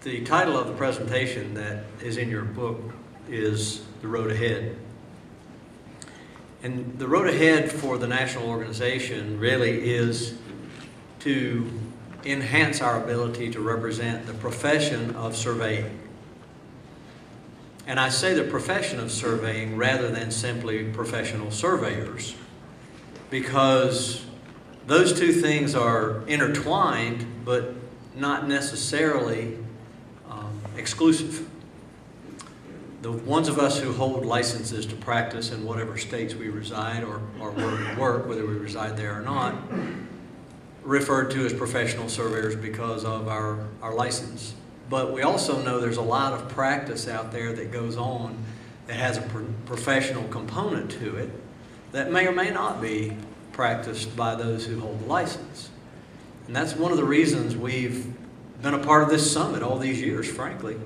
The title of the presentation that is in your book is The Road Ahead. And the road ahead for the national organization really is to enhance our ability to represent the profession of surveying. And I say the profession of surveying rather than simply professional surveyors, because those two things are intertwined but not necessarily exclusive. The ones of us who hold licenses to practice in whatever states we reside or work, whether we reside there or not, referred to as professional surveyors because of our license. But we also know there's a lot of practice out there that goes on that has a professional component to it that may or may not be practiced by those who hold the license. And that's one of the reasons we've been a part of this summit all these years, frankly,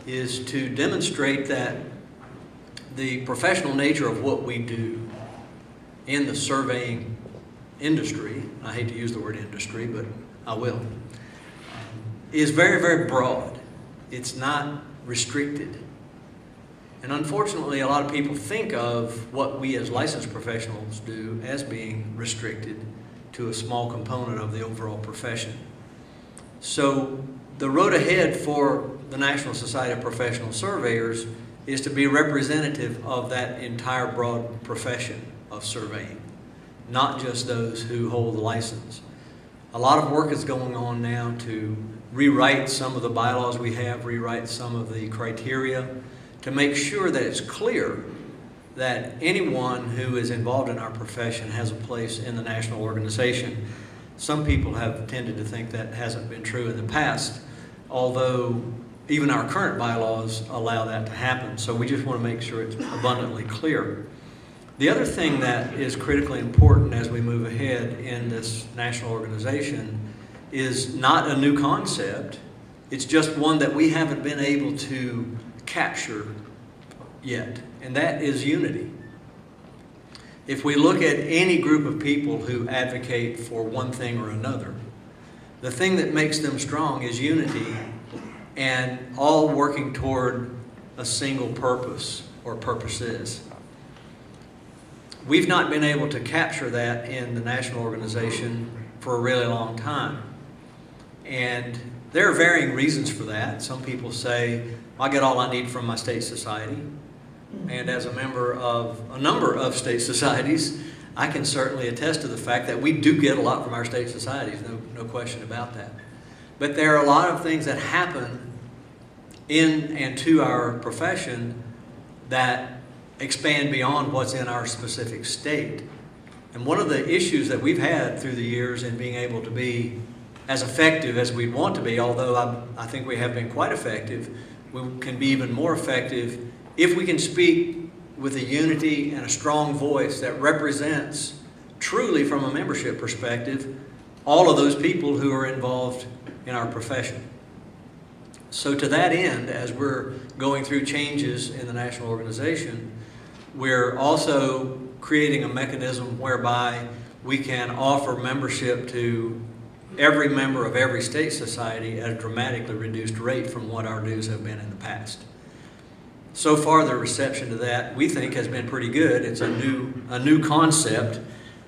is to demonstrate that the professional nature of what we do in the surveying industry, I hate to use the word industry, but I will, is very, very broad. It's not restricted. And unfortunately, a lot of people think of what we as licensed professionals do as being restricted to a small component of the overall profession. So the road ahead for the National Society of Professional Surveyors is to be representative of that entire broad profession of surveying, not just those who hold the license. A lot of work is going on now to rewrite some of the bylaws we have, rewrite some of the criteria to make sure that it's clear that anyone who is involved in our profession has a place in the national organization. Some people have tended to think that hasn't been true in the past, although even our current bylaws allow that to happen. So we just want to make sure it's abundantly clear. The other thing that is critically important as we move ahead in this national organization is not a new concept. It's just one that we haven't been able to capture yet, and that is unity. If we look at any group of people who advocate for one thing or another, the thing that makes them strong is unity and all working toward a single purpose or purposes. We've not been able to capture that in the national organization for a really long time. And there are varying reasons for that. Some people say, I get all I need from my state society. And as a member of a number of state societies, I can certainly attest to the fact that we do get a lot from our state societies, no question about that. But there are a lot of things that happen in and to our profession that expand beyond what's in our specific state. And one of the issues that we've had through the years in being able to be as effective as we want to be, although I think we have been quite effective, we can be even more effective if we can speak with a unity and a strong voice that represents truly from a membership perspective all of those people who are involved in our profession. So to that end, as we're going through changes in the national organization, we're also creating a mechanism whereby we can offer membership to every member of every state society at a dramatically reduced rate from what our dues have been in the past. So far, the reception to that, we think, has been pretty good. It's a new concept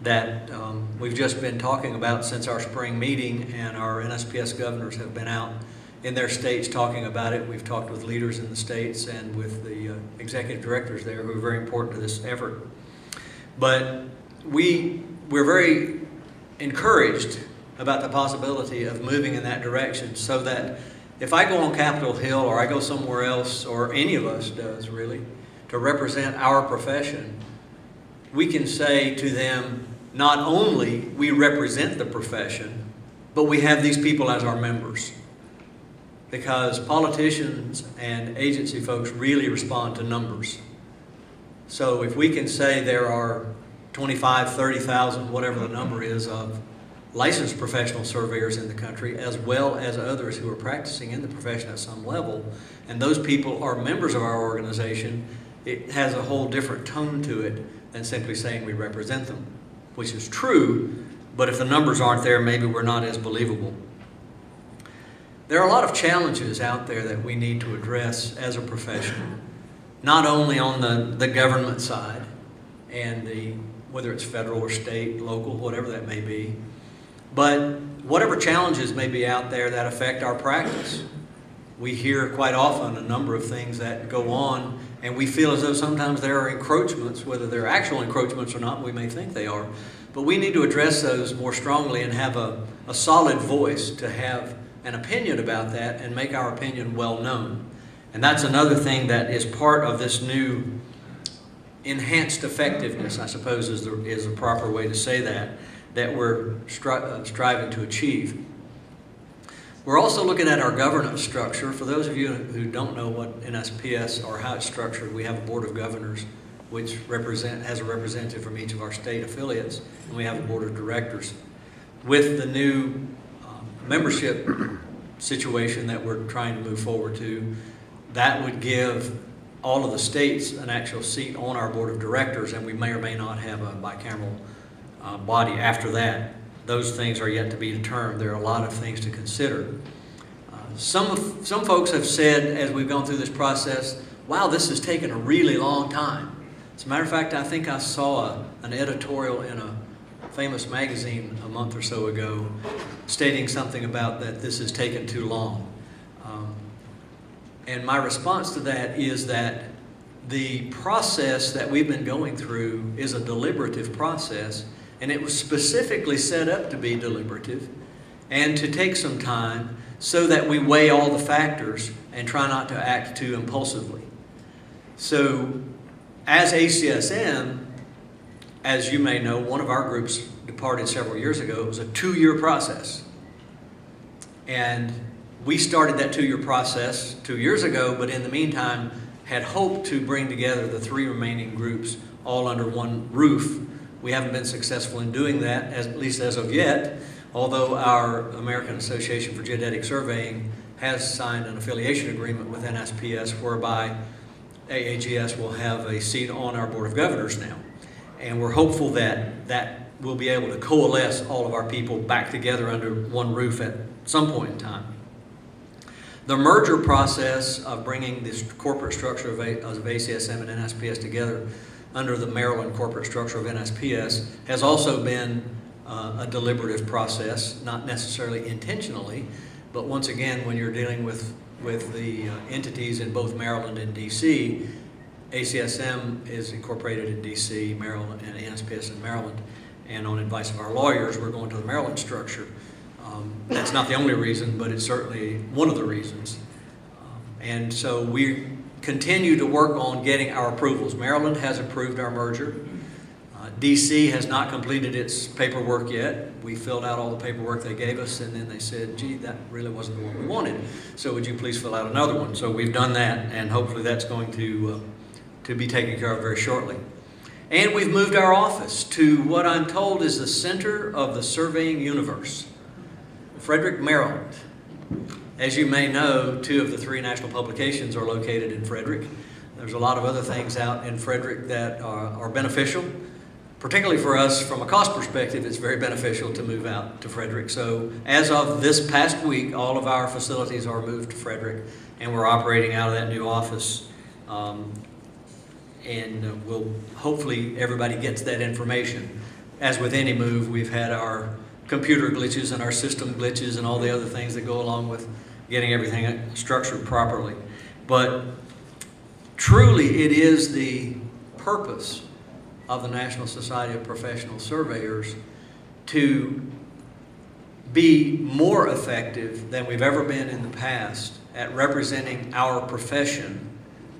that we've just been talking about since our spring meeting, and our NSPS governors have been out in their states talking about it. We've talked with leaders in the states and with the executive directors there who are very important to this effort. But we're very encouraged about the possibility of moving in that direction, so that if I go on Capitol Hill or I go somewhere else, or any of us does really, to represent our profession, we can say to them, not only we represent the profession, but we have these people as our members. Because politicians and agency folks really respond to numbers. So if we can say there are 25, 30,000, whatever the number is, of licensed professional surveyors in the country, as well as others who are practicing in the profession at some level, and those people are members of our organization, it has a whole different tone to it than simply saying we represent them, which is true, but if the numbers aren't there, maybe we're not as believable. There are a lot of challenges out there that we need to address as a profession, not only on the government side and whether it's federal or state, local, whatever that may be, but whatever challenges may be out there that affect our practice. We hear quite often a number of things that go on, and we feel as though sometimes there are encroachments, whether they're actual encroachments or not, we may think they are. But we need to address those more strongly and have a solid voice to have an opinion about that and make our opinion well known. And that's another thing that is part of this new enhanced effectiveness, I suppose is the proper way to say that we're striving to achieve. We're also looking at our governance structure. For those of you who don't know what NSPS or how it's structured, we have a board of governors which has a representative from each of our state affiliates, and we have a board of directors. With the new membership situation that we're trying to move forward to, that would give all of the states an actual seat on our board of directors, and we may or may not have a bicameral body after that. Those things are yet to be determined. There are a lot of things to consider. Some folks have said as we've gone through this process, wow, this has taken a really long time. As a matter of fact, I think I saw an editorial in a famous magazine a month or so ago stating something about that this has taken too long. And my response to that is that the process that we've been going through is a deliberative process, and it was specifically set up to be deliberative and to take some time so that we weigh all the factors and try not to act too impulsively. So as ACSM, as you may know, one of our groups departed several years ago. It was a 2-year process. And we started that 2-year process 2 years ago, but in the meantime had hoped to bring together the 3 remaining groups all under one roof. We haven't been successful in doing that, at least as of yet, although our American Association for Geodetic Surveying has signed an affiliation agreement with NSPS whereby AAGS will have a seat on our Board of Governors now. And we're hopeful that that will be able to coalesce all of our people back together under one roof at some point in time. The merger process of bringing this corporate structure of ACSM and NSPS together under the Maryland corporate structure of NSPS has also been a deliberative process, not necessarily intentionally, but once again, when you're dealing with the entities in both Maryland and DC, ACSM is incorporated in DC, Maryland, and NSPS in Maryland, and on advice of our lawyers, we're going to the Maryland structure. That's not the only reason, but it's certainly one of the reasons. And so we continue to work on getting our approvals. Maryland has approved our merger. DC has not completed its paperwork yet. We filled out all the paperwork they gave us, and then they said, gee, that really wasn't the one we wanted. So would you please fill out another one? So we've done that, and hopefully that's going to be taken care of very shortly. And we've moved our office to what I'm told is the center of the surveying universe, Frederick, Maryland. As you may know, 2 of the 3 national publications are located in Frederick. There's a lot of other things out in Frederick that are beneficial. Particularly for us, from a cost perspective, it's very beneficial to move out to Frederick. So as of this past week, all of our facilities are moved to Frederick, and we're operating out of that new office. And we'll hopefully everybody gets that information. As with any move, we've had our computer glitches and our system glitches and all the other things that go along with getting everything structured properly. But truly, it is the purpose of the National Society of Professional Surveyors to be more effective than we've ever been in the past at representing our profession,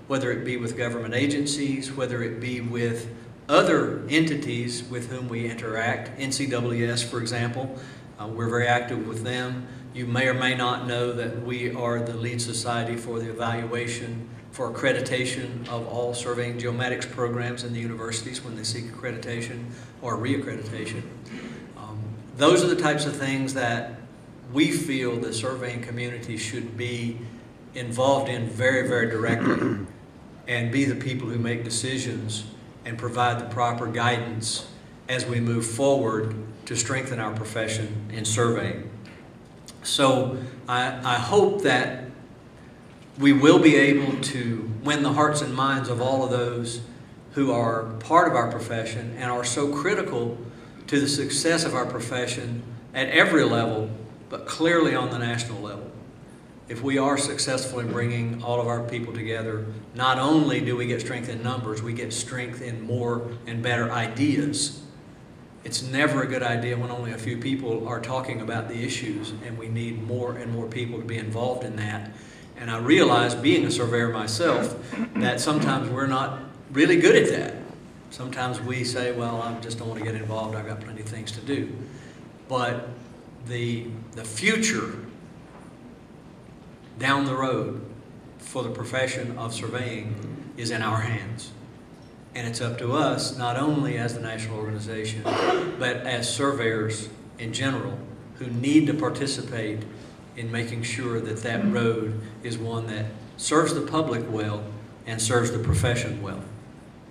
whether it be with government agencies, whether it be with other entities with whom we interact. NCWS, for example, we're very active with them. You may or may not know that we are the lead society for the evaluation for accreditation of all surveying geomatics programs in the universities when they seek accreditation or reaccreditation. Those are the types of things that we feel the surveying community should be involved in very, very directly and be the people who make decisions and provide the proper guidance as we move forward to strengthen our profession in surveying. So I hope that we will be able to win the hearts and minds of all of those who are part of our profession and are so critical to the success of our profession at every level, but clearly on the national level. If we are successful in bringing all of our people together, not only do we get strength in numbers, we get strength in more and better ideas. It's never a good idea when only a few people are talking about the issues, and we need more and more people to be involved in that. And I realize, being a surveyor myself, that sometimes we're not really good at that. Sometimes we say, well, I just don't want to get involved, I've got plenty of things to do. But the future down the road for the profession of surveying is in our hands. And it's up to us, not only as the national organization, but as surveyors in general, who need to participate in making sure that that road is one that serves the public well and serves the profession well.